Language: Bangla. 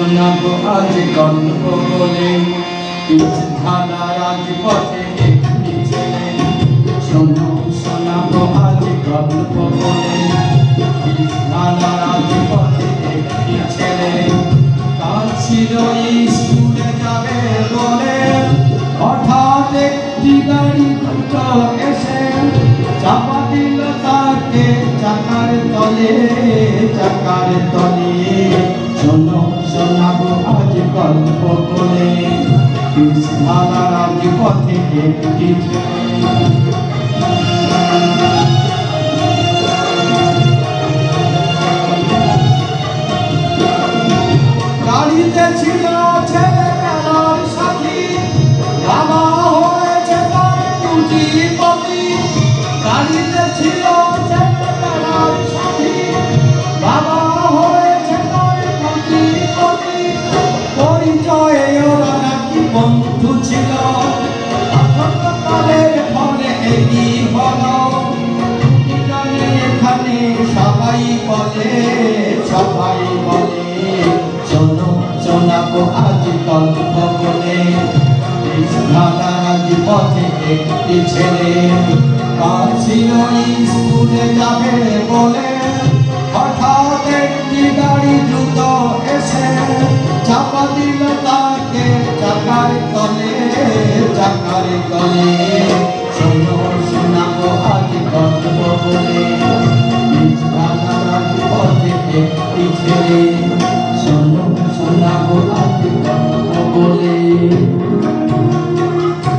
শোনাবো আজ গল্প বলে পিছঢালা রাজপথে একটি ছেলে। শোনাবো আজ গল্প বলে পিছঢালা রাজপথে একটি ছেলে। কাল ছিল স্কুলে যাবে বলে হঠাৎ একটি গাড়ি দ্রুত এসে চাপা দিল তাকে চাকার তলে। শোনাবো আজ গল্প বলে পিছঢালা রাজপথে একটি ছেলে। গাড়িতে ছিল ছেলেবেলার সাথী, বাবা হয়েছে তার পুঁজিপতি। গাড়িতে ছিল ছেলেবেলার সাথী, বাবা হয়েছে তার পুঁজিপতি। পরিচয়ে ওরা নাকি বন্ধু ছিল, কালের ফলে এই হলো। এখানে সবাই বলে শোনাবো আজ গল্প বলে পিছঢালা রাজপথে একটি ছেলে। কাল ছিল স্কুলে যাবে বলে হঠাৎ একটি গাড়ি দ্রুত এসে চাপা দিল তাকে চাকার তলে।